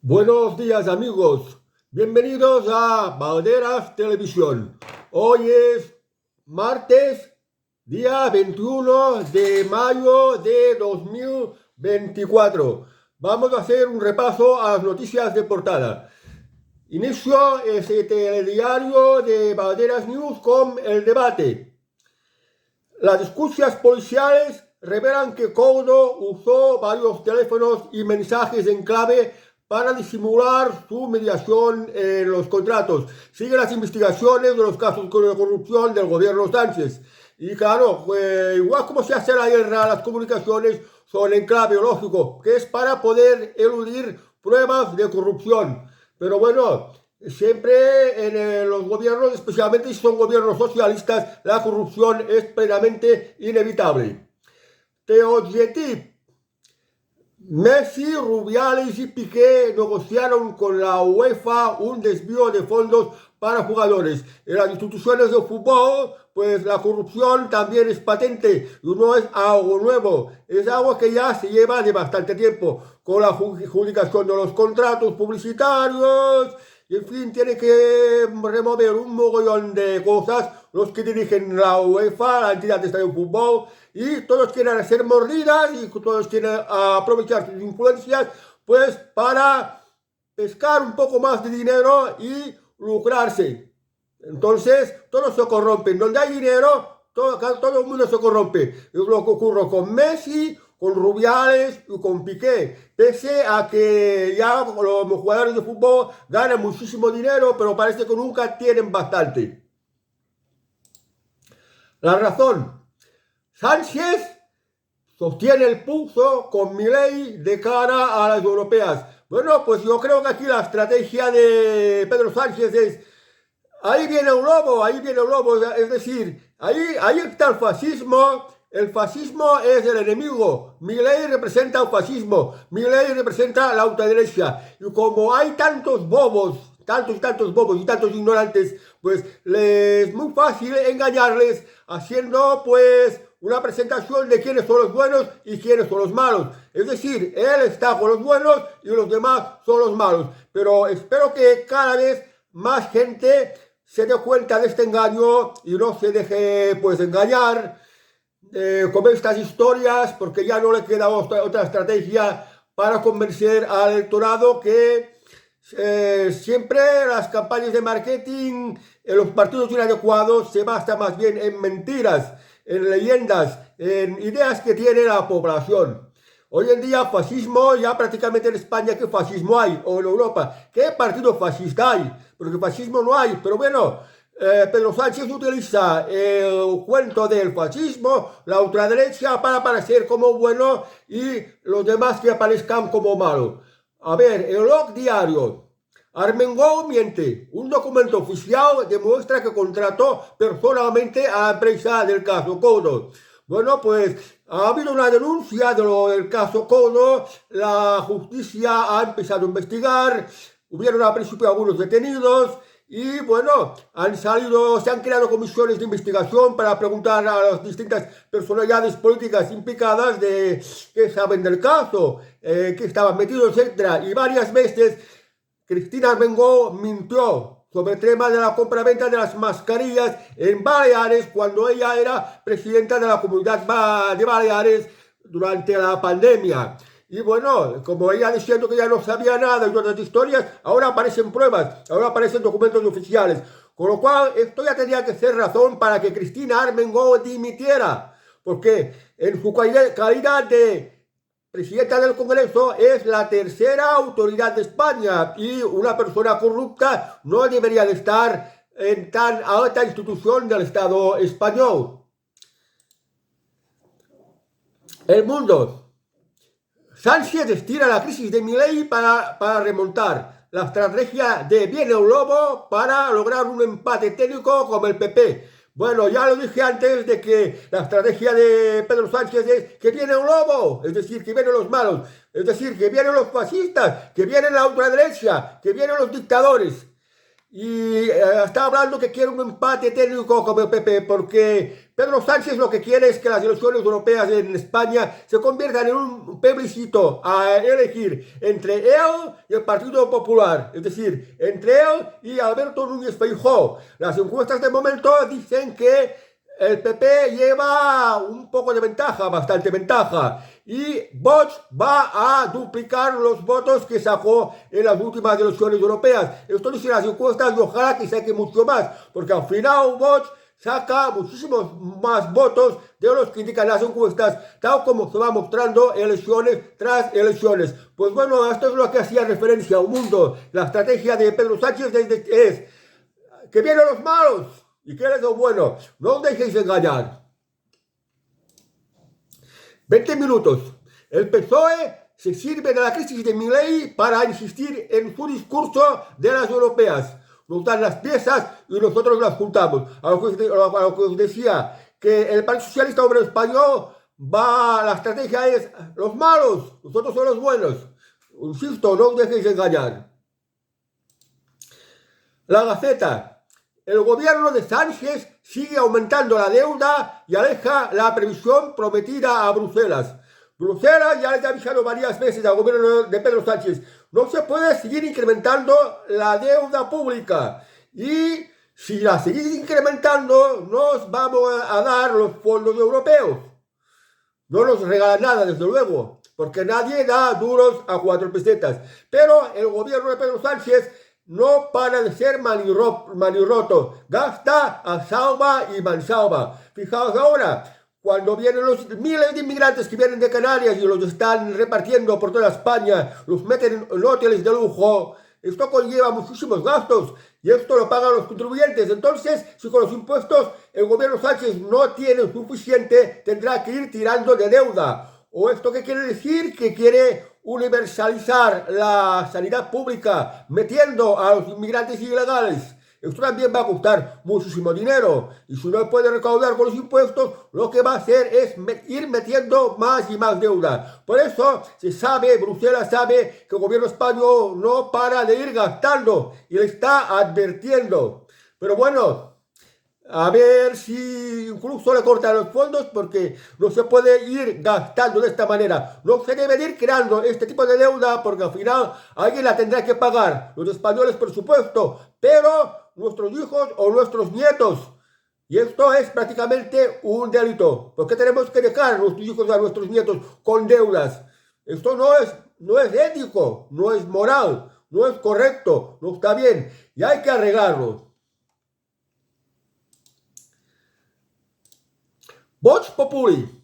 Buenos días amigos, bienvenidos a Valderas Televisión. Hoy es martes, día 21 de mayo de 2024. Vamos a hacer un repaso a las noticias de portada. Inicio este telediario de Valderas News con el debate. Las escuchas policiales revelan que Couto usó varios teléfonos y mensajes en clave para disimular su mediación en los contratos. Siguen las investigaciones de los casos de corrupción del gobierno Sánchez. Y claro, igual como se hace la guerra, las comunicaciones son en clave, lógico, que es para poder eludir pruebas de corrupción. Pero bueno, siempre en los gobiernos, especialmente si son gobiernos socialistas, la corrupción es plenamente inevitable. Teodjetip. Messi, Rubiales y Piqué negociaron con la UEFA un desvío de fondos para jugadores. En las instituciones de fútbol, pues la corrupción también es patente y no es algo nuevo, es algo que ya se lleva de bastante tiempo, con la adjudicación de los contratos publicitarios. Y en fin, tiene que remover un mogollón de cosas los que dirigen la UEFA, la entidad de fútbol, y todos quieren hacer mordidas y todos quieren aprovechar sus influencias pues para pescar un poco más de dinero y lucrarse. Entonces, todos se corrompen. Donde hay dinero, todo el mundo se corrompe. Es lo que ocurre con Messi, con Rubiales y con Piqué. Pese a que ya los jugadores de fútbol ganan muchísimo dinero, pero parece que nunca tienen bastante. La razón. Sánchez sostiene el pulso con Milei de cara a las europeas. Bueno, pues yo creo que aquí la estrategia de Pedro Sánchez es: ahí viene un lobo, ahí viene un lobo. Es decir, ahí está el fascismo es el enemigo. Milei representa el fascismo, Milei representa la ultraderecha. Y como hay tantos bobos, tantos bobos y tantos ignorantes, pues es muy fácil engañarles haciendo pues una presentación de quiénes son los buenos y quiénes son los malos. Es decir, él está con los buenos y los demás son los malos. Pero espero que cada vez más gente se dé cuenta de este engaño y no se deje pues engañar con estas historias, porque ya no le queda otra estrategia para convencer al electorado que siempre las campañas de marketing en los partidos inadecuados se basa más bien en mentiras, en leyendas, en ideas que tiene la población. Hoy en día fascismo, ya prácticamente en España, ¿qué fascismo hay? O en Europa, ¿qué partido fascista hay? Porque fascismo no hay, pero bueno, Pedro Sánchez utiliza el cuento del fascismo, la ultraderecha, para aparecer como bueno y los demás que aparezcan como malos. A ver, el log diario. Armengol miente. Un documento oficial demuestra que contrató personalmente a la empresa del caso Couto. Bueno, pues ha habido una denuncia del caso Couto, la justicia ha empezado a investigar, hubieron al principio algunos detenidos y bueno, se han creado comisiones de investigación para preguntar a las distintas personalidades políticas implicadas de qué saben del caso, qué estaban metidos, etc. Y varias veces Cristina Armengol mintió sobre el tema de la compraventa de las mascarillas en Baleares cuando ella era presidenta de la Comunidad de Baleares durante la pandemia. Y bueno, como ella diciendo que ya no sabía nada y otras historias, ahora aparecen pruebas, ahora aparecen documentos oficiales. Con lo cual, esto ya tenía que ser razón para que Cristina Armengol dimitiera. Porque en su calidad de presidenta del Congreso es la tercera autoridad de España y una persona corrupta no debería de estar en tan alta institución del Estado español. El Mundo. Sánchez estira la crisis de Milei para remontar. La estrategia de viene un lobo para lograr un empate técnico con el PP. Bueno, ya lo dije antes de que la estrategia de Pedro Sánchez es que viene un lobo, es decir, que vienen los malos, es decir, que vienen los fascistas, que vienen la ultraderecha, que vienen los dictadores. y está hablando que quiere un empate técnico como el PP, porque Pedro Sánchez lo que quiere es que las elecciones europeas en España se conviertan en un plebiscito a elegir entre él y el Partido Popular, es decir, entre él y Alberto Núñez Feijóo. Las encuestas de momento dicen que el PP lleva un poco de ventaja, bastante ventaja, y Vox va a duplicar los votos que sacó en las últimas elecciones europeas. Esto dice las encuestas y ojalá que saque mucho más, porque al final Vox saca muchísimos más votos de los que indican las encuestas, tal como se va mostrando elecciones tras elecciones. Pues bueno, esto es lo que hacía referencia a un mundo. La estrategia de Pedro Sánchez es que vienen los malos y que eres lo bueno. No os dejéis engañar. 20 minutos. El PSOE se sirve de la crisis de Milei para insistir en su discurso de las europeas. Nos dan las piezas y nosotros las juntamos. A lo que os decía, que el Partido Socialista Obrero Español la estrategia es los malos, nosotros somos los buenos. Insisto, no os dejéis engañar. La Gaceta. El gobierno de Sánchez sigue aumentando la deuda y aleja la previsión prometida a Bruselas. Bruselas ya les ha avisado varias veces al gobierno de Pedro Sánchez: no se puede seguir incrementando la deuda pública. Y si la seguís incrementando, nos vamos a dar los fondos europeos. No nos regalan nada, desde luego, porque nadie da duros a 4 pesetas. Pero el gobierno de Pedro Sánchez no para de ser manirroto, gasta a salva y mansalva. Fijaos ahora, cuando vienen los miles de inmigrantes que vienen de Canarias y los están repartiendo por toda España, los meten en hoteles de lujo, esto conlleva muchísimos gastos y esto lo pagan los contribuyentes. Entonces, si con los impuestos el gobierno Sánchez no tiene suficiente, tendrá que ir tirando de deuda. ¿O esto qué quiere decir? Que quiere universalizar la sanidad pública metiendo a los inmigrantes ilegales. Esto también va a costar muchísimo dinero. Y si no puede recaudar con los impuestos, lo que va a hacer es ir metiendo más y más deuda. Por eso se sabe, Bruselas sabe que el gobierno español no para de ir gastando y le está advirtiendo. Pero bueno, a ver si incluso le cortan los fondos, porque no se puede ir gastando de esta manera. No se debe ir creando este tipo de deuda, porque al final alguien la tendrá que pagar. Los españoles, por supuesto, pero nuestros hijos o nuestros nietos. Y esto es prácticamente un delito. ¿Por qué tenemos que dejar a nuestros hijos y a nuestros nietos con deudas? Esto no es ético, no es moral, no es correcto, no está bien. Y hay que arreglarlo. Vox Populi.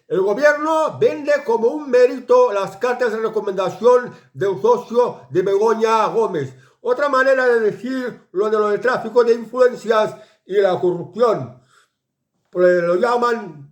El gobierno vende como un mérito las cartas de recomendación del socio de Begoña Gómez. Otra manera de decir lo del tráfico de influencias y la corrupción. Pues lo llaman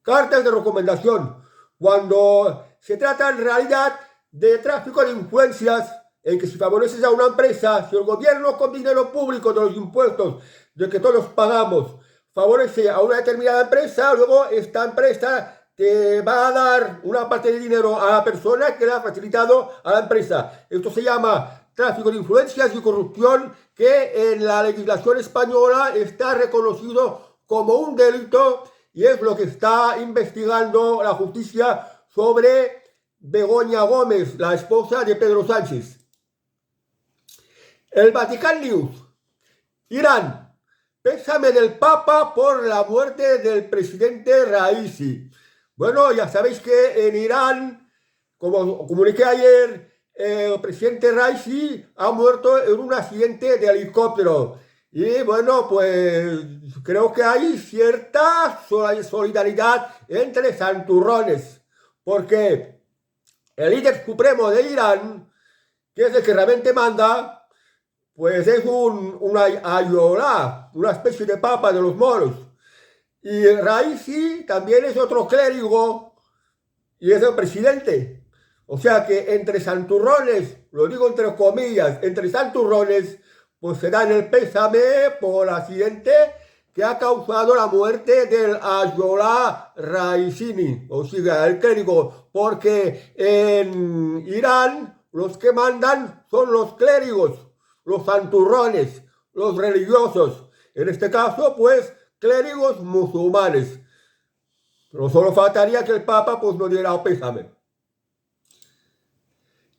cartas de recomendación. Cuando se trata en realidad de tráfico de influencias, en que si favoreces a una empresa, si el gobierno con dinero público de los impuestos de que todos pagamos favorece a una determinada empresa, luego esta empresa te va a dar una parte de dinero a la persona que le ha facilitado a la empresa. Esto se llama tráfico de influencias y corrupción, que en la legislación española está reconocido como un delito y es lo que está investigando la justicia sobre Begoña Gómez, la esposa de Pedro Sánchez. El Vatican News. Irán. Pésame del Papa por la muerte del presidente Raisi. Bueno, ya sabéis que en Irán, como comuniqué ayer, el presidente Raisi ha muerto en un accidente de helicóptero. Y bueno, pues creo que hay cierta solidaridad entre santurrones, porque el líder supremo de Irán, que es el que realmente manda, pues es una ayolá, una especie de papa de los moros. Y Raisi también es otro clérigo y es el presidente. O sea que entre santurrones, lo digo entre comillas, entre santurrones, pues se dan el pésame por el accidente que ha causado la muerte del ayolá Raisini, o sea, el clérigo, porque en Irán los que mandan son los clérigos. los santurrones, los religiosos, en este caso, pues, clérigos musulmanes. No solo faltaría que el Papa, pues, no diera pésame.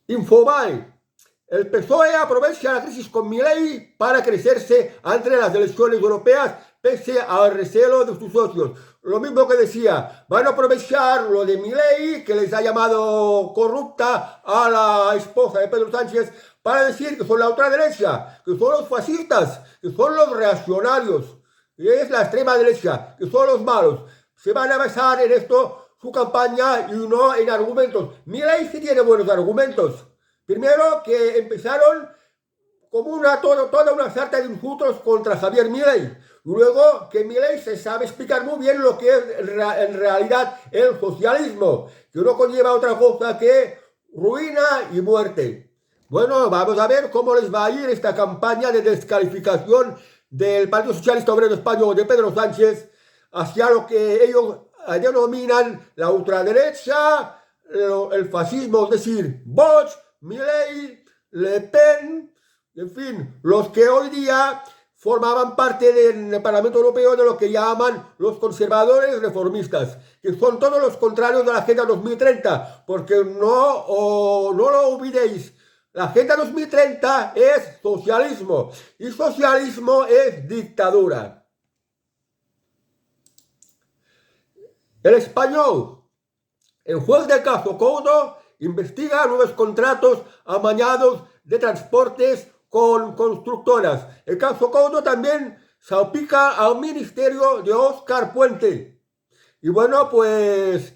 Infobae. El PSOE aprovecha la crisis con Milei para crecerse ante las elecciones europeas pese al recelo de sus socios. Lo mismo que decía, van a aprovechar lo de Milei, que les ha llamado corrupta a la esposa de Pedro Sánchez, para decir que son la ultraderecha, que son los fascistas, que son los reaccionarios, que es la extrema derecha, que son los malos. Se van a basar en esto su campaña y no en argumentos. Milei sí tiene buenos argumentos. Primero, que empezaron como toda una sarta de insultos contra Javier Milei. Luego, que Milei se sabe explicar muy bien lo que es en realidad el socialismo, que no conlleva otra cosa que ruina y muerte. Bueno, vamos a ver cómo les va a ir esta campaña de descalificación del Partido Socialista Obrero Español de Pedro Sánchez hacia lo que ellos denominan la ultraderecha, el fascismo, es decir, Vox, Milei, Le Pen, en fin, los que hoy día formaban parte del Parlamento Europeo de lo que llaman los conservadores reformistas, que son todos los contrarios de la Agenda 2030, porque no lo olvidéis, la Agenda 2030 es socialismo y socialismo es dictadura. El Español, el juez del caso Couto, investiga nuevos contratos amañados de transportes con constructoras. El caso Couto también salpica al ministerio de Óscar Puente. Y bueno, pues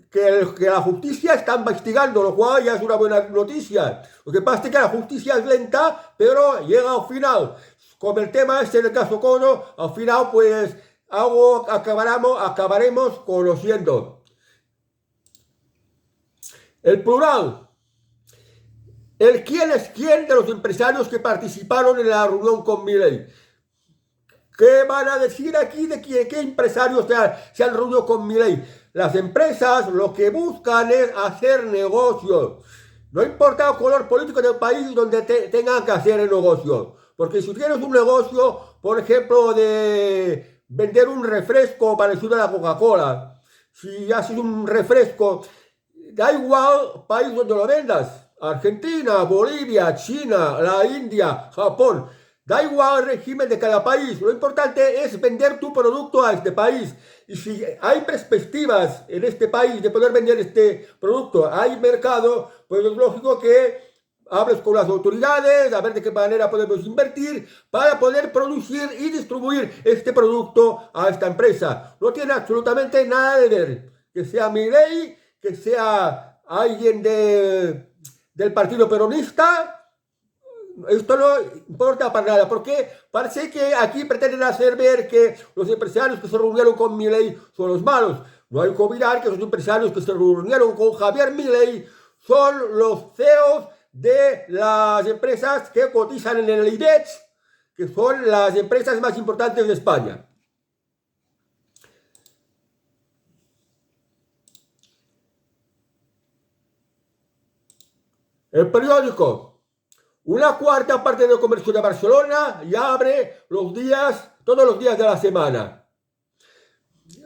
que la justicia está investigando, lo cual ya es una buena noticia. Lo que pasa es que la justicia es lenta, pero llega al final. Con el tema este del caso Couto, al final pues algo acabaremos conociendo. El plural. El quién es quién de los empresarios que participaron en la reunión con Milei. ¿Qué van a decir aquí de qué empresarios se han reunido con Milei? Las empresas lo que buscan es hacer negocios. No importa el color político del país donde tengan que hacer el negocio. Porque si tienes un negocio, por ejemplo, de vender un refresco parecido a la Coca-Cola, si haces un refresco, da igual país donde lo vendas, Argentina, Bolivia, China, la India, Japón, da igual el régimen de cada país, lo importante es vender tu producto a este país. Y si hay perspectivas en este país de poder vender este producto, hay mercado, pues es lógico que hables con las autoridades, a ver de qué manera podemos invertir para poder producir y distribuir este producto a esta empresa. No tiene absolutamente nada de ver que sea Milei, que sea alguien del Partido Peronista. Esto no importa para nada, porque parece que aquí pretenden hacer ver que los empresarios que se reunieron con Milei son los malos. No hay que olvidar que los empresarios que se reunieron con Javier Milei son los CEOs de las empresas que cotizan en el IBEX, que son las empresas más importantes de España. El periódico. Una cuarta parte del comercio de Barcelona ya abre todos los días de la semana.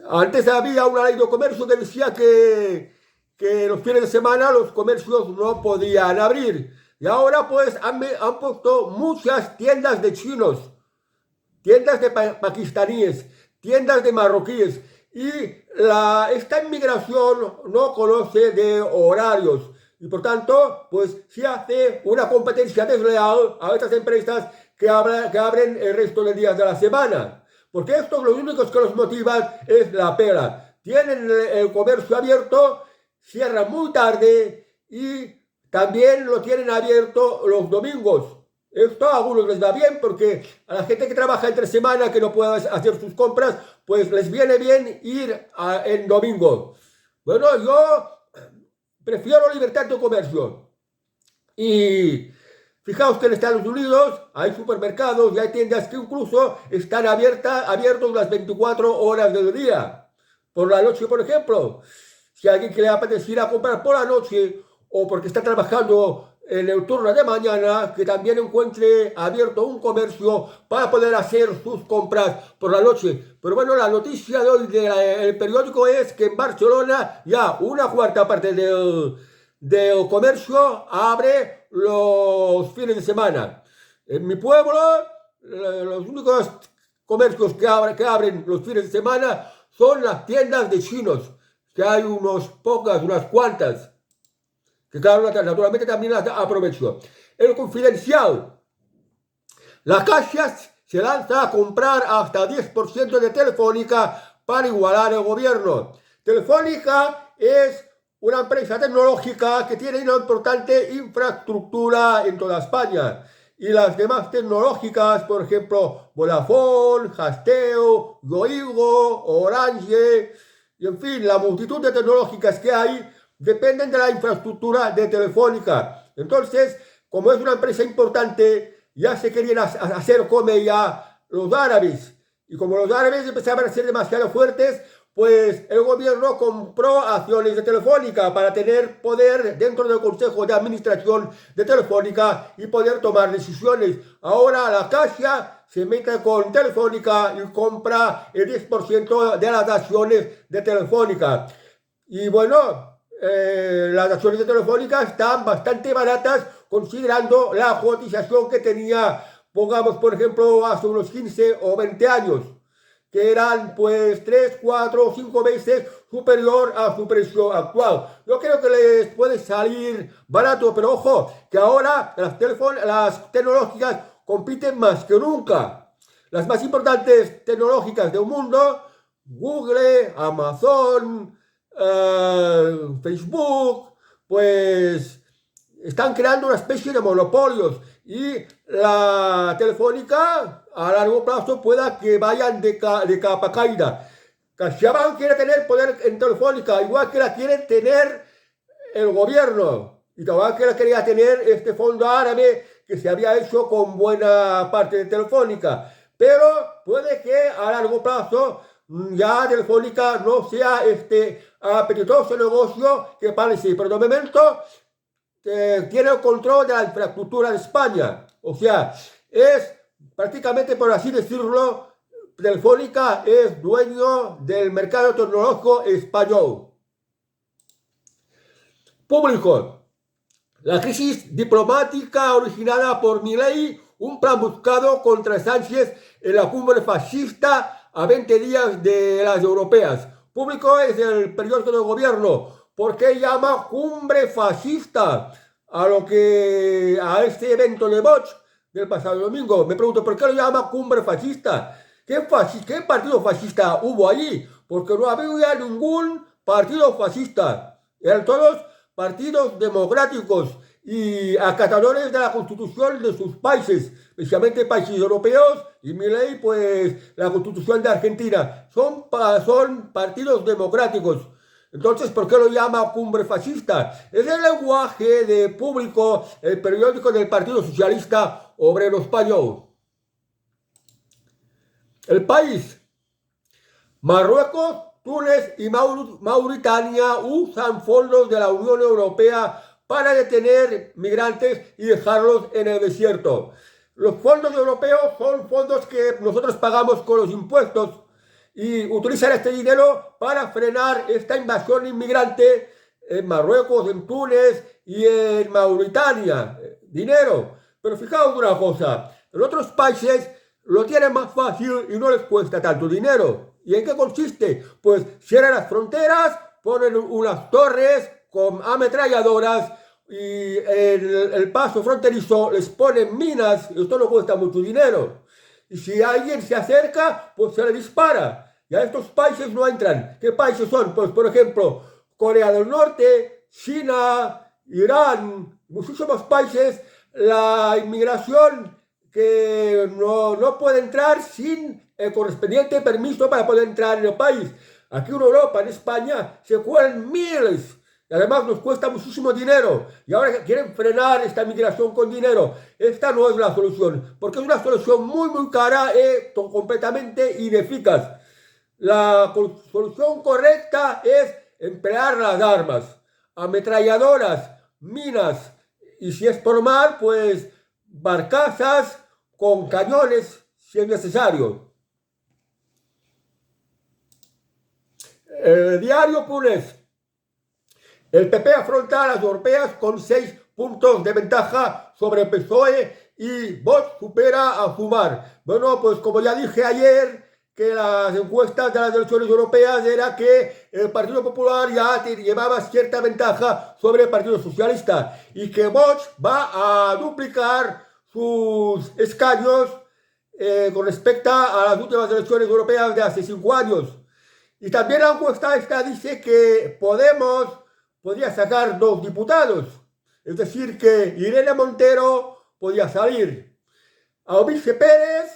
Antes había una ley de comercio que decía que los fines de semana los comercios no podían abrir. Y ahora pues han puesto muchas tiendas de chinos, tiendas de pakistaníes, tiendas de marroquíes. Y esta inmigración no conoce de horarios. Y por tanto, pues se hace una competencia desleal a estas empresas que abren el resto de días de la semana. Porque estos los únicos que los motivan es la pela. Tienen el comercio abierto, cierran muy tarde y también lo tienen abierto los domingos. Esto a algunos les va bien porque a la gente que trabaja entre semana, que no pueda hacer sus compras, pues les viene bien ir en domingo. Bueno, yo prefiero libertad de comercio. Y fijaos que en Estados Unidos hay supermercados y hay tiendas que incluso están abiertos las 24 horas del día. Por la noche, por ejemplo, si a alguien que le apeteciera comprar por la noche o porque está trabajando en el turno de mañana que también encuentre abierto un comercio para poder hacer sus compras por la noche. Pero bueno, la noticia de hoy del periódico es que en Barcelona ya una cuarta parte del comercio abre los fines de semana. En mi pueblo, los únicos comercios que abren los fines de semana son las tiendas de chinos, que hay unas cuantas, que claro, naturalmente también las aprovecho. El Confidencial, la Caixa se lanza a comprar hasta 10% de Telefónica para igualar el gobierno. Telefónica es una empresa tecnológica que tiene una importante infraestructura en toda España. Y las demás tecnológicas, por ejemplo, Vodafone, Hasteo, Yoigo, Orange, y en fin, la multitud de tecnológicas que hay dependen de la infraestructura de Telefónica. Entonces, como es una empresa importante, ya se querían hacer como ya los árabes. Y como los árabes empezaban a ser demasiado fuertes, pues el gobierno compró acciones de Telefónica para tener poder dentro del Consejo de Administración de Telefónica y poder tomar decisiones. Ahora la Caixa se mete con Telefónica y compra el 10% de las acciones de Telefónica. Y bueno, las acciones de Telefónica están bastante baratas considerando la cotización que tenía, pongamos por ejemplo, hace unos 15 o 20 años, que eran pues 3, 4 o 5 veces superior a su precio actual. Yo creo que les puede salir barato, pero ojo, que ahora las tecnológicas compiten más que nunca. Las más importantes tecnológicas del mundo, Google, Amazon, Facebook, pues están creando una especie de monopolios y la Telefónica a largo plazo pueda que vayan de capa caída. CaixaBank quiere tener poder en Telefónica, igual que la quiere tener el gobierno. Y también que la quería tener este fondo árabe que se había hecho con buena parte de Telefónica. Pero puede que a largo plazo ya Telefónica no sea este apetitoso negocio que parece. Pero de momento tiene el control de la infraestructura de España. O sea, es prácticamente, por así decirlo, Telefónica es dueño del mercado tecnológico español. Público. La crisis diplomática originada por Milei, un plan buscado contra Sánchez en la cumbre fascista a 20 días de las europeas. Público es el periódico del gobierno. ¿Por qué llama cumbre fascista a este evento de Vox del pasado domingo? Me pregunto, ¿por qué lo llama cumbre fascista? ¿Qué partido fascista hubo allí? Porque no había ningún partido fascista. Eran todos partidos democráticos y acatadores de la constitución de sus países, especialmente países europeos, y Milei, pues la constitución de Argentina. Son partidos democráticos. Entonces, ¿por qué lo llama cumbre fascista? Es el lenguaje de Público, el periódico del Partido Socialista Obrero Español. El País. Marruecos, Túnez y Mauritania usan fondos de la Unión Europea para detener migrantes y dejarlos en el desierto. Los fondos europeos son fondos que nosotros pagamos con los impuestos y utilizan este dinero para frenar esta invasión inmigrante en Marruecos, en Túnez y en Mauritania. Dinero. Pero fijaos una cosa, en otros países lo tienen más fácil y no les cuesta tanto dinero. ¿Y en qué consiste? Pues cierran las fronteras, ponen unas torres con ametralladoras y en el paso fronterizo les ponen minas, y esto no cuesta mucho dinero. Y si alguien se acerca, pues se le dispara. Y a estos países no entran. ¿Qué países son? Pues por ejemplo, Corea del Norte, China, Irán, muchísimos países. La inmigración que no puede entrar sin el correspondiente permiso para poder entrar en el país. Aquí en Europa, en España, se cuelan miles. Y además nos cuesta muchísimo dinero. Y ahora quieren frenar esta migración con dinero. Esta no es la solución. Porque es una solución muy, muy cara y completamente ineficaz. La solución correcta es emplear las armas, ametralladoras, minas y si es por mar, pues barcazas con cañones si es necesario. Diario.es. El PP afronta a las europeas con 6 puntos de ventaja sobre el PSOE y Vox supera a Sumar. Bueno, pues como ya dije ayer, que las encuestas de las elecciones europeas era que el Partido Popular ya llevaba cierta ventaja sobre el Partido Socialista y que Vox va a duplicar sus escaños con respecto a las últimas elecciones europeas de hace 5 años. Y también la encuesta esta dice que Podemos podría sacar 2 diputados, es decir, que Irene Montero podría salir. Albizu Pérez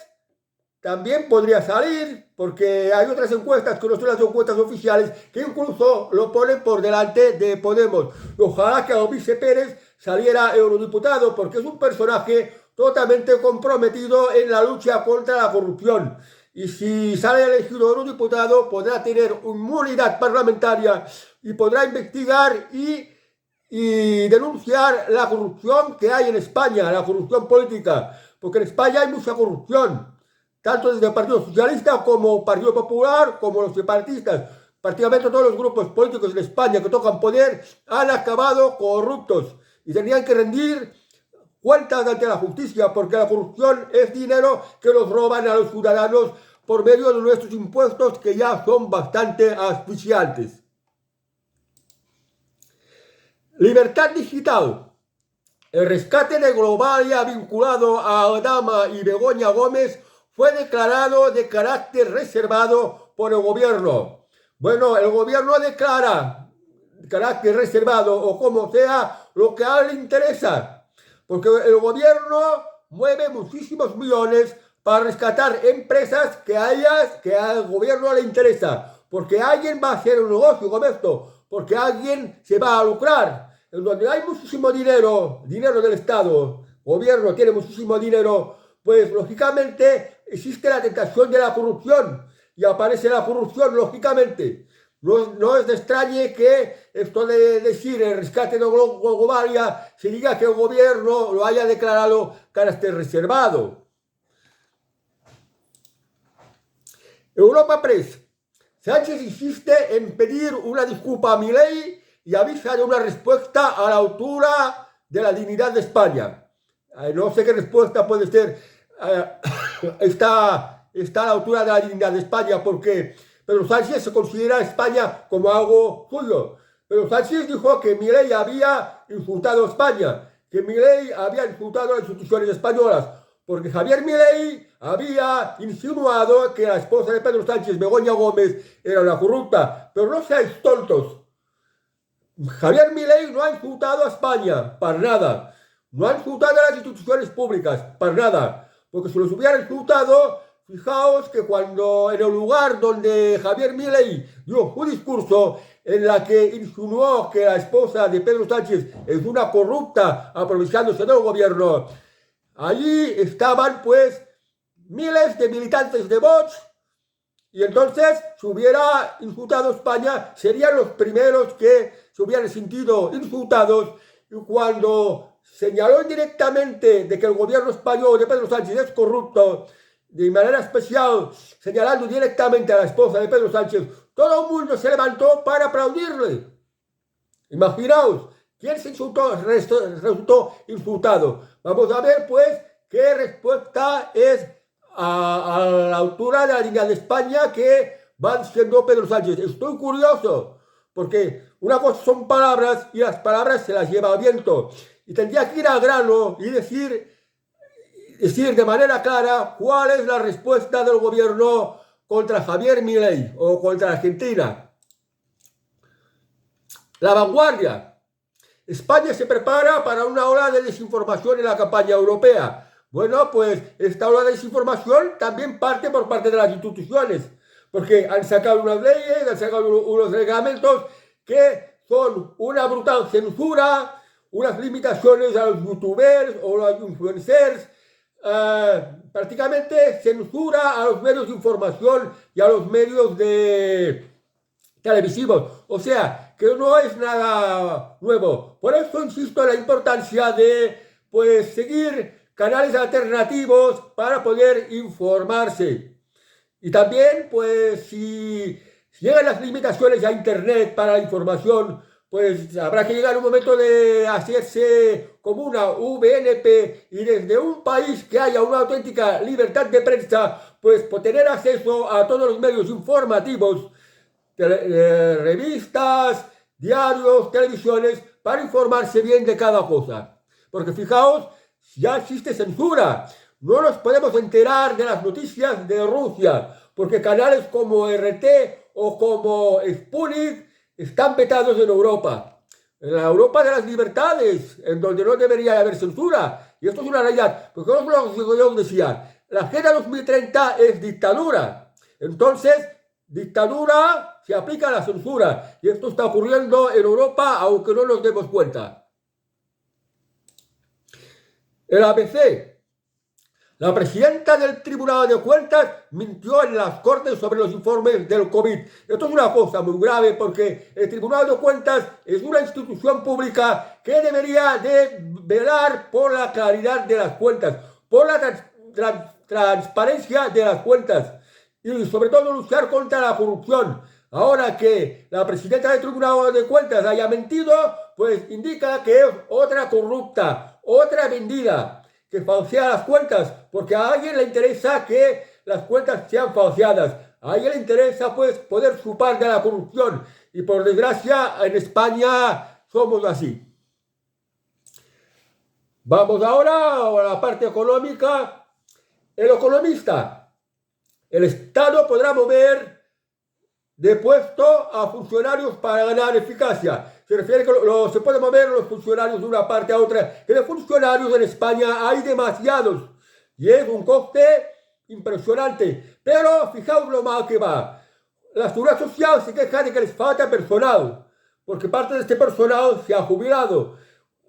también podría salir, porque hay otras encuestas que no son las encuestas oficiales que incluso lo ponen por delante de Podemos. Ojalá que Albizu Pérez saliera eurodiputado, porque es un personaje totalmente comprometido en la lucha contra la corrupción. Y si sale elegido eurodiputado, podrá tener inmunidad parlamentaria y podrá investigar y denunciar la corrupción que hay en España, la corrupción política, porque en España hay mucha corrupción, tanto desde el Partido Socialista como Partido Popular, como los separatistas. Prácticamente todos los grupos políticos en España que tocan poder han acabado corruptos y tendrían que rendir cuentas ante la justicia, porque la corrupción es dinero que nos roban a los ciudadanos por medio de nuestros impuestos, que ya son bastante asfixiantes. Libertad digital. El rescate de Globalia vinculado a Aldama y Begoña Gómez fue declarado de carácter reservado por el gobierno. Bueno, el gobierno declara carácter reservado o como sea lo que a él le interesa, porque el gobierno mueve muchísimos millones para rescatar empresas que al gobierno le interesa, porque alguien va a hacer un negocio con esto, porque alguien se va a lucrar. En donde hay muchísimo dinero del Estado, gobierno tiene muchísimo dinero, pues lógicamente existe la tentación de la corrupción y aparece la corrupción lógicamente. No es de extrañe que esto de decir el rescate de Globalia se diga que el gobierno lo haya declarado carácter reservado. Europa Press. Sánchez insiste en pedir una disculpa a Milei y avisa de una respuesta a la altura de la dignidad de España. No sé qué respuesta puede ser. Está a la altura de la dignidad de España, porque Pedro Sánchez se considera a España como algo suyo. Pero Sánchez dijo que Milei había insultado a España, que Milei había insultado a las instituciones españolas, porque Javier Milei había insinuado que la esposa de Pedro Sánchez, Begoña Gómez, era una corrupta. Pero no seáis tontos. Javier Milei no ha insultado a España, para nada. No ha insultado a las instituciones públicas, para nada. Porque si los hubiera insultado, fijaos que cuando en el lugar donde Javier Milei dio un discurso en la que insinuó que la esposa de Pedro Sánchez es una corrupta aprovechándose del gobierno, allí estaban pues miles de militantes de Vox. Y entonces, si hubiera insultado a España, serían los primeros que se hubieran sentido insultados. Y cuando señaló indirectamente de que el gobierno español de Pedro Sánchez es corrupto, de manera especial señalando directamente a la esposa de Pedro Sánchez, todo el mundo se levantó para aplaudirle. Imaginaos, ¿quién se resultó insultado? Vamos a ver, pues, qué respuesta es a la altura de la dignidad de España que va diciendo Pedro Sánchez. Estoy curioso, porque una cosa son palabras y las palabras se las lleva al viento. Y tendría que ir al grano y decir de manera clara cuál es la respuesta del gobierno contra Javier Milei o contra Argentina. La Vanguardia. España se prepara para una ola de desinformación en la campaña europea. Bueno, pues esta ola de desinformación también parte por parte de las instituciones, porque han sacado unas leyes, han sacado unos reglamentos que son una brutal censura, unas limitaciones a los youtubers o los influencers, prácticamente censura a los medios de información y a los medios televisivos. O sea, que no es nada nuevo. Por eso insisto en la importancia de pues seguir canales alternativos para poder informarse. Y también, pues, si llegan las limitaciones a Internet para la información, pues habrá que llegar un momento de hacerse como una VNP y desde un país que haya una auténtica libertad de prensa, pues por tener acceso a todos los medios informativos, revistas, diarios, televisiones, para informarse bien de cada cosa. Porque fijaos, ya existe censura. No nos podemos enterar de las noticias de Rusia, porque canales como RT o como Sputnik están vetados en Europa. En la Europa de las libertades, en donde no debería haber censura. Y esto es una realidad. Porque como yo decía, la Agenda 2030 es dictadura. Entonces, dictadura se aplica a la censura. Y esto está ocurriendo en Europa, aunque no nos demos cuenta. El ABC. La presidenta del Tribunal de Cuentas mintió en las Cortes sobre los informes del COVID. Esto es una cosa muy grave porque el Tribunal de Cuentas es una institución pública que debería de velar por la claridad de las cuentas, por la transparencia de las cuentas y sobre todo luchar contra la corrupción. Ahora que la presidenta del Tribunal de Cuentas haya mentido, pues indica que es otra corrupta, otra vendida, que falsea las cuentas, porque a alguien le interesa que las cuentas sean falseadas. A alguien le interesa, pues, poder chupar de la corrupción. Y por desgracia, en España somos así. Vamos ahora a la parte económica. El economista. El Estado podrá mover de puesto a funcionarios para ganar eficacia. Se refiere que se pueden mover los funcionarios de una parte a otra. Que de funcionarios en España hay demasiados. Y es un coste impresionante. Pero fijaos lo mal que va. La Seguridad Social se queja de que les falta personal. Porque parte de este personal se ha jubilado.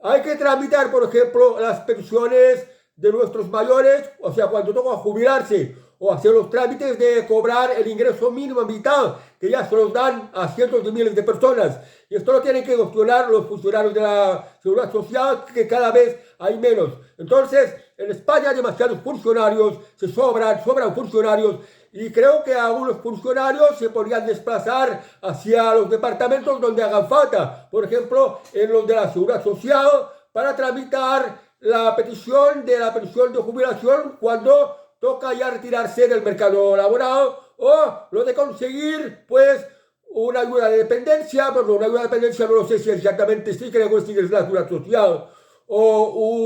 Hay que tramitar, por ejemplo, las pensiones de nuestros mayores. O sea, cuando toca jubilarse. O hacer los trámites de cobrar el ingreso mínimo vital, que ya se los dan a cientos de miles de personas. Y esto lo tienen que gestionar los funcionarios de la Seguridad Social, que cada vez hay menos. Entonces, en España hay demasiados funcionarios, sobran funcionarios, y creo que algunos funcionarios se podrían desplazar hacia los departamentos donde hagan falta. Por ejemplo, en los de la Seguridad Social, para tramitar la petición de la pensión de jubilación cuando toca ya retirarse del mercado laboral, o lo de conseguir, pues, una ayuda de dependencia. Bueno, una ayuda de dependencia no lo sé si exactamente sí, creo que sí es la seguridad social, o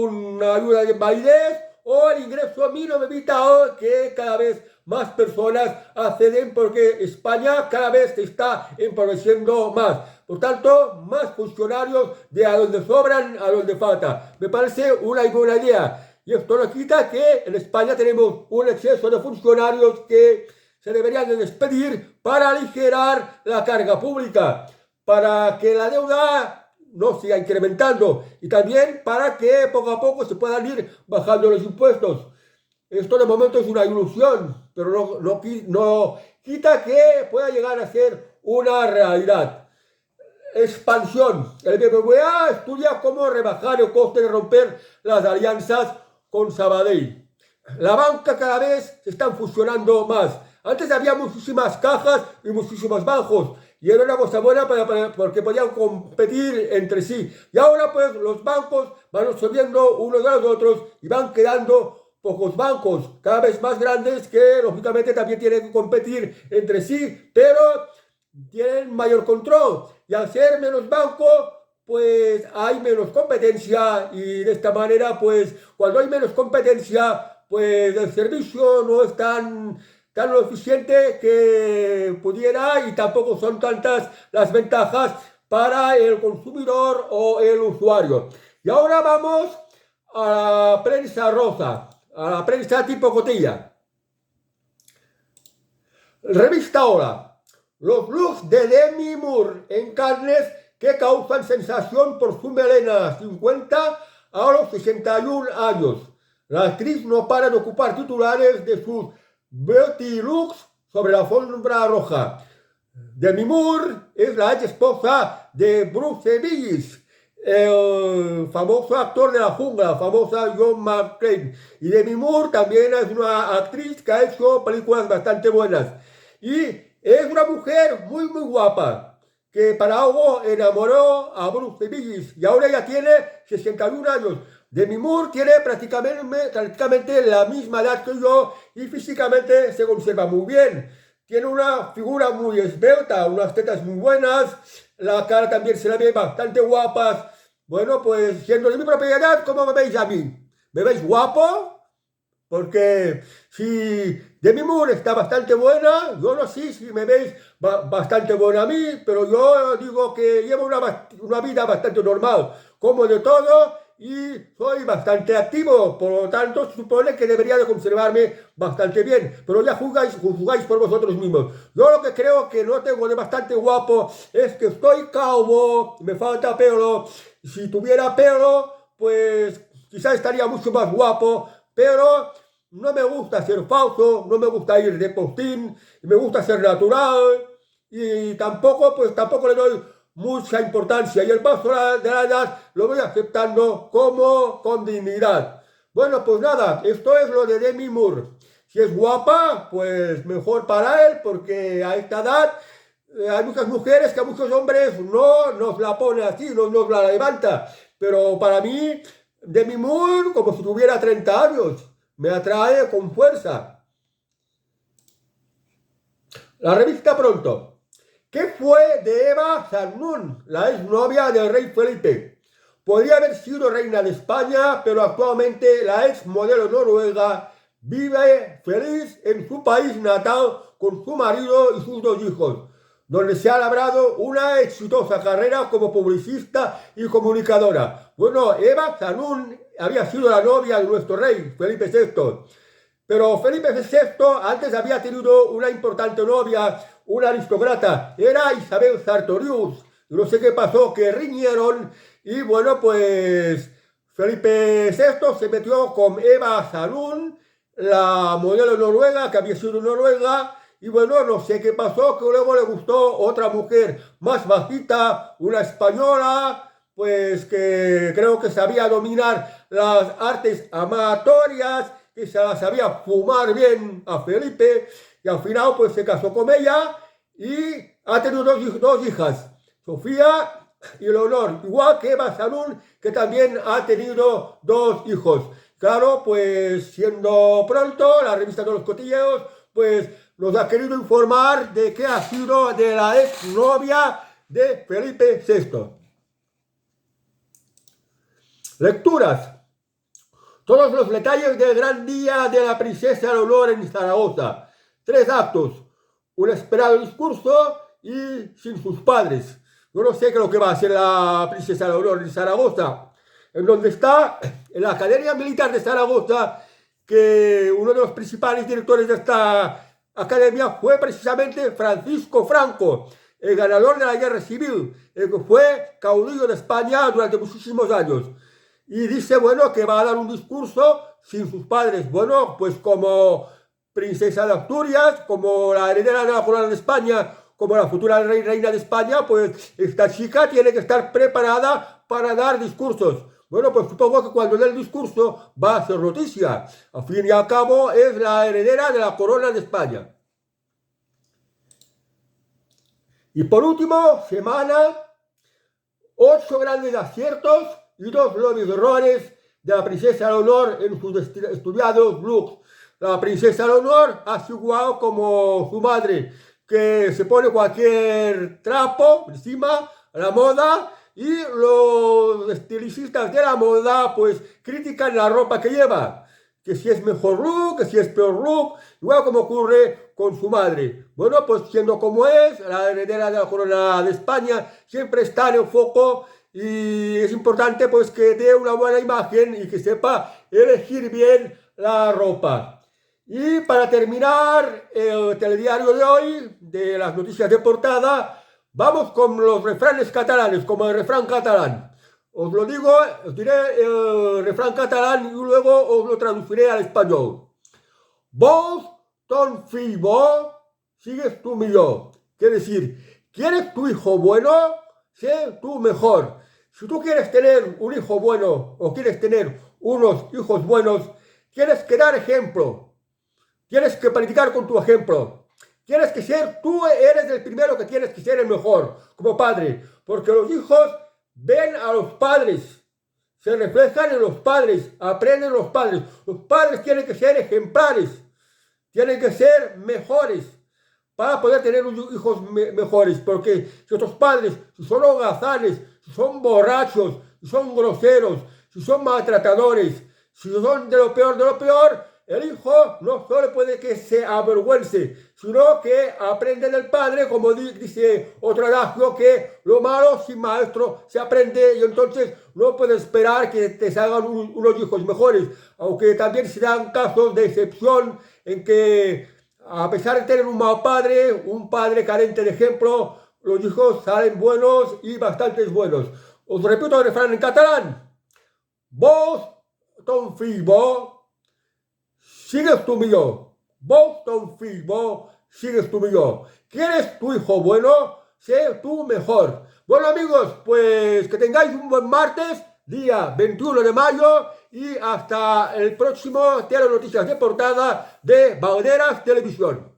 una ayuda de invalidez, o el ingreso mínimo vital, que cada vez más personas acceden porque España cada vez se está empobreciendo más. Por tanto, más funcionarios de a donde sobran a donde falta. Me parece una buena idea. Y esto no quita que en España tenemos un exceso de funcionarios que se deberían de despedir para aligerar la carga pública, para que la deuda no siga incrementando y también para que poco a poco se puedan ir bajando los impuestos. Esto de momento es una ilusión, pero no quita que pueda llegar a ser una realidad. Expansión. El BBVA estudia cómo rebajar el coste de romper las alianzas con Sabadell. La banca cada vez se están fusionando más. Antes había muchísimas cajas y muchísimos bancos y era una cosa buena porque podían competir entre sí. Y ahora pues los bancos van absorbiendo unos a los otros y van quedando pocos bancos cada vez más grandes que lógicamente también tienen que competir entre sí, pero tienen mayor control. Y al ser menos bancos, pues hay menos competencia y de esta manera, pues cuando hay menos competencia, pues el servicio no es tan lo eficiente que pudiera y tampoco son tantas las ventajas para el consumidor o el usuario. Y ahora vamos a la prensa rosa, a la prensa tipo cotilla. Revista Hora. Los looks de Demi Moore en carnes que causan sensación por su melena 50 a los 61 años. La actriz no para de ocupar titulares de sus beauty looks sobre la alfombra roja. Demi Moore es la ex esposa de Bruce Willis, el famoso actor de la jungla, famosa John McClane. Y Demi Moore también es una actriz que ha hecho películas bastante buenas. Y es una mujer muy, muy guapa, que para algo enamoró a Bruce Willis. Y ahora ya tiene 61 años. Demi Moore tiene prácticamente la misma edad que yo y físicamente se conserva muy bien. Tiene una figura muy esbelta, unas tetas muy buenas, la cara también se la ve bastante guapas. Bueno, pues siendo de mi propiedad, ¿cómo me veis a mí? ¿Me veis guapo? Porque si Demi Moore está bastante buena, yo no sé si me veis bastante buena a mí, pero yo digo que llevo una vida bastante normal, como de todo y soy bastante activo, por lo tanto se supone que debería de conservarme bastante bien, pero ya juzgáis por vosotros mismos. Yo lo que creo que no tengo de bastante guapo es que estoy calvo, me falta pelo. Si tuviera pelo, pues quizás estaría mucho más guapo, pero no me gusta ser falso, no me gusta ir de postín, me gusta ser natural y tampoco le doy mucha importancia y el paso de la edad lo voy aceptando como con dignidad. Bueno, pues nada, esto es lo de Demi Moore. Si es guapa, pues mejor para él, porque a esta edad hay muchas mujeres que a muchos hombres no nos la pone así, no nos la levanta. Pero para mí, Demi Moore, como si tuviera 30 años, me atrae con fuerza. La revista Pronto. ¿Qué fue de Eva Zarnún, la exnovia del rey Felipe? Podría haber sido reina de España, pero actualmente la ex modelo noruega vive feliz en su país natal con su marido y sus dos hijos, donde se ha labrado una exitosa carrera como publicista y comunicadora. Bueno, Eva Zarnún había sido la novia de nuestro rey, Felipe VI. Pero Felipe VI antes había tenido una importante novia, una aristócrata, era Isabel Sartorius. No sé qué pasó, que riñeron y bueno, pues Felipe VI se metió con Eva Salún, la modelo noruega, que había sido noruega, y bueno, no sé qué pasó, que luego le gustó otra mujer más bajita, una española, pues que creo que sabía dominar las artes amatorias, que se la sabía fumar bien a Felipe, y al final pues se casó con ella y ha tenido dos hijas, Sofía y Leonor, igual que Eva Salún, que también ha tenido dos hijos. Claro, pues siendo pronto, la revista de los cotilleos, pues nos ha querido informar de qué ha sido de la exnovia de Felipe VI. Lecturas. Todos los detalles del gran día de la princesa Leonor en Zaragoza. 3 actos. Un esperado discurso y sin sus padres. Yo no sé qué es lo que va a hacer la princesa Leonor en Zaragoza. En donde está, en la Academia Militar de Zaragoza, que uno de los principales directores de esta academia fue precisamente Francisco Franco, el ganador de la guerra civil, el que fue caudillo de España durante muchísimos años. Y dice, bueno, que va a dar un discurso sin sus padres. Bueno, pues como princesa de Asturias, como la heredera de la corona de España, como la futura reina de España, pues esta chica tiene que estar preparada para dar discursos. Bueno, pues supongo que cuando dé el discurso va a ser noticia. Al fin y al cabo es la heredera de la corona de España. Y por último, semana, 8 grandes aciertos y 2 graves errores de la princesa Leonor en sus estudiados looks. La princesa Leonor ha sido igual como su madre, que se pone cualquier trapo encima, la moda, y los estilicistas de la moda pues critican la ropa que lleva, que si es mejor look, que si es peor look, igual como ocurre con su madre. Bueno, pues siendo como es, la heredera de la corona de España siempre está en el foco y es importante pues que dé una buena imagen y que sepa elegir bien la ropa. Y para terminar el telediario de hoy, de las noticias de portada, vamos con los refranes catalanes, como el refrán catalán. Os lo digo, os diré el refrán catalán y luego os lo traduciré al español. Vos, ton fill bo, sigues tu millor. Quiere decir, ¿quieres tu hijo bueno? Sé tú mejor. Si tú quieres tener un hijo bueno o quieres tener unos hijos buenos, tienes que dar ejemplo. Tienes que predicar con tu ejemplo. Tienes que ser, tú eres el primero que tienes que ser el mejor como padre. Porque los hijos ven a los padres. Se reflejan en los padres, aprenden los padres. Los padres tienen que ser ejemplares, tienen que ser mejores para poder tener hijos mejores. Porque si estos padres, si son holgazanes, si son borrachos, si son groseros, si son maltratadores, si son de lo peor, el hijo no solo puede que se avergüence, sino que aprende del padre, como dice otro adagio, que lo malo sin maestro se aprende, y entonces no puedes esperar que te salgan unos hijos mejores, aunque también se dan casos de excepción en que a pesar de tener un mal padre, un padre carente de ejemplo, los hijos salen buenos y bastantes buenos. Os repito el refrán en catalán. Vos ton fill bo, sigues tu millor. Vos ton fill bo, sigues tu millor. ¿Quieres tu hijo bueno? Sé tú mejor. Bueno amigos, pues que tengáis un buen martes, día 21 de mayo, y hasta el próximo Tele Noticias de Portada de Valderas Televisión.